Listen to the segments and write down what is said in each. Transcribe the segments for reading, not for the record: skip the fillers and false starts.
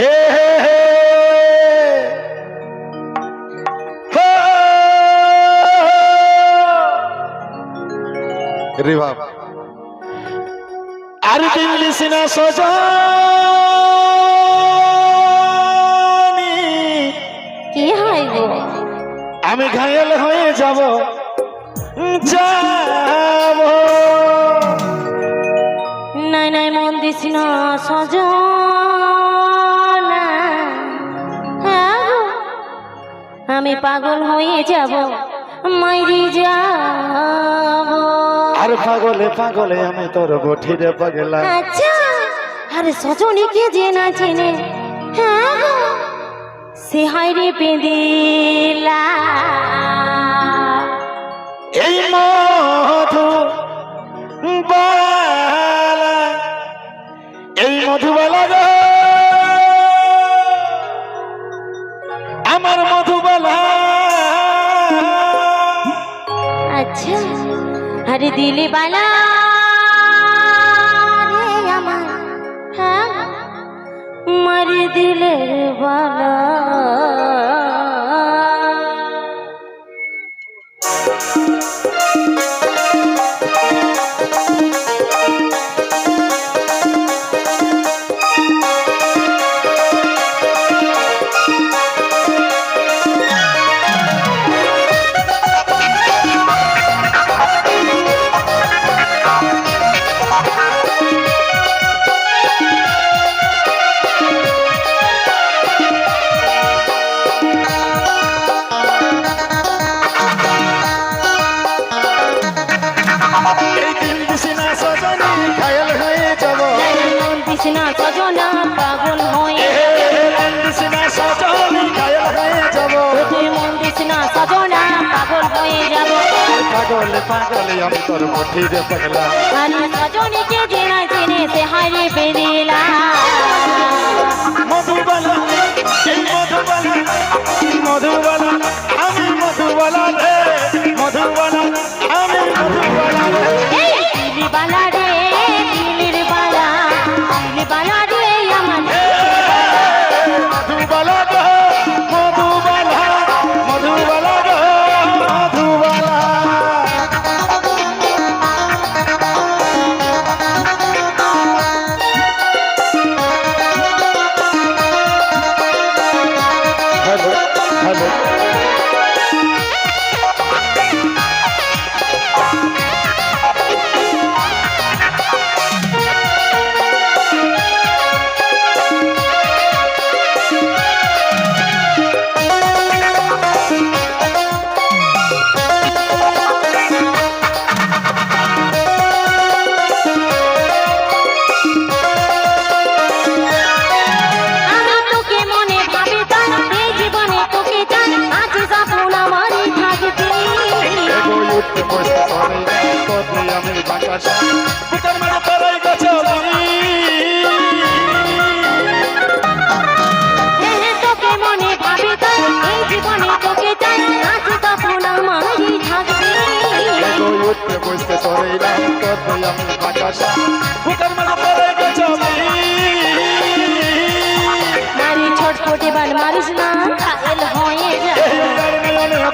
হে হে হে রিভাব আর দিল্লি সিনা সজনী কি হয় গো? আমি ঘায়েল হয়ে যাব যাব নাই নাই মন দিস না সজনা, হ্যাঁ গো, আমি পাগল হয়ে যাব, মাইরি যাব। আর পাগলে পাগলে আমি তোর বঠিরে পাগলা। আচ্ছা, আরে সজনীকে যে না চেনে, হ্যাঁ গো, সে হাইরে পেদিলা এই মধু বালা, এই মধুবালা গো আমার মধুবালা। আচ্ছা, আরে দিলে বালা রে আমার, হ্যাঁ মারি দিলে বালা। কৃষ্ণা সজনা পাগল হয়ে তুই মন কৃষ্ণা সজনা পাগল হয়ে যাব। পাগলে পাগলে আমি তোর বঠিরে পাগলা। আমি সজনীকে জেনা জেনে সে হারে বেরিলা মধুবালা এই মধুবালা মধুবালা আমি মধুবালা রে মধুবালা আমি মধুবালা রে। দিলি বালা রে দিলির বালা, দিলি বালা রে আমার মধুবালা গো মধুবালা মধুবালা গো মধুবালা। হ্যালো হ্যালো আমি তোকে মনে ভাবে তাই এই জীবনে তোকে চাই, আজ যাপন আমারই থাকবে। এগো উঠতে বসতে পারে না তোতে আমি বাঁকাশা বুকের মাঝে তোরাই গছলি। তোকে মনে ভাবে তাই এই জীবনে তোকে চাই, আজ যাপন আমারই থাকবে। এগো উঠতে বসতে পারে না তোতে আমি বাঁকাশা বুকের মাঝে তোরাই গছলি। নারী ছটফটে বান মারিস না, ঘায়েল হয়ে যা।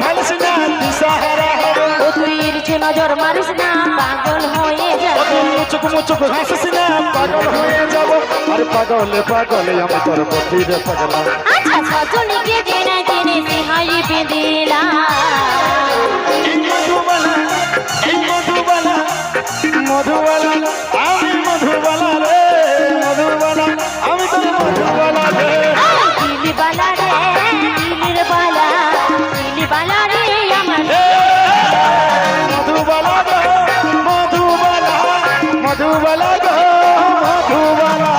ভালিস না দিশাহারা হবে ও তুই ইরছে নজর মারিস না, পাগল হয়ে যা। মুচুক মুচুক হাসিস না পাগল হয়ে যাব। আর পাগলে পাগলে আমি তোর বঠিরে পাগলা। আচ্ছা সজনীকে জেনে জেনে সে হারি বেঁধিলা এই মধুবালা এই মধুবালা মধুবালা আমি মধুবালা রে মধুবালা আমি তোর মধুবালা রে। দিলি বালা রে দিলির বালা, দিলি বালা রে আমার মধুবালা গো মধুবালা মধুবালা গো মধুবালা।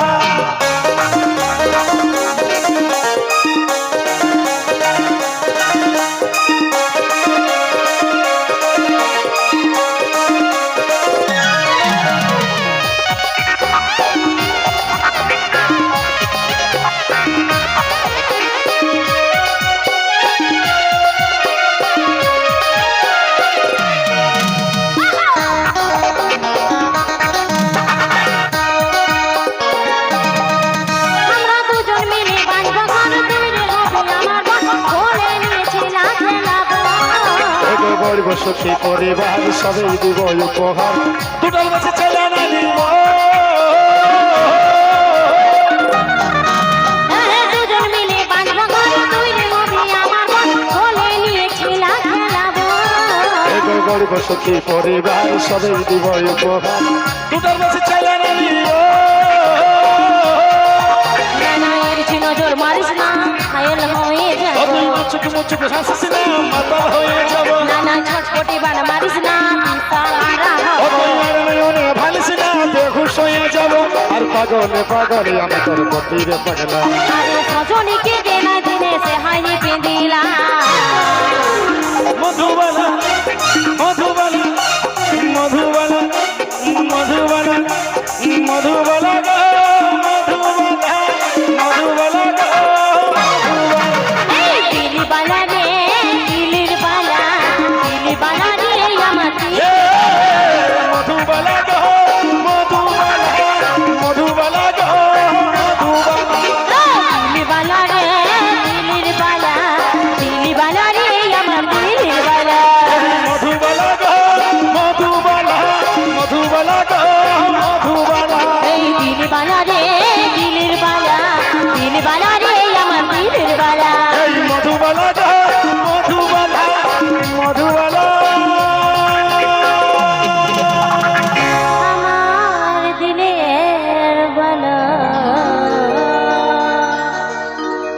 গরিব সুখী পরিবার সবাই দিব উপহার দুটার কাছে চলে না নিব দুজন মিলে বাঁধবো ঘর, তুই রে হবি আমার বর, কোলে নিয়ে খেলা খেলাবো। গরিব সুখী পরিবার সবাই দিব উপহার দুটার কাছে চলে না নিব নানায়ের ছিল জোর মারিস না, ঘায়েল হয়ে যাবো। মুচুক মুচুক হাসিস না মাতাল হয়ে যাব নানা ছটপটি বান মারিস না, তারা ভালিস না বেহুশ হয়ে যাব আর পাগলে পাগলে আমি তোর প্রতি রে পাগলা আরে সজনীকে দেনা দিনে সে হাই পেঁদিলা। মধুবালা মধুবালা মধুবালা মধুবালা মধুবালা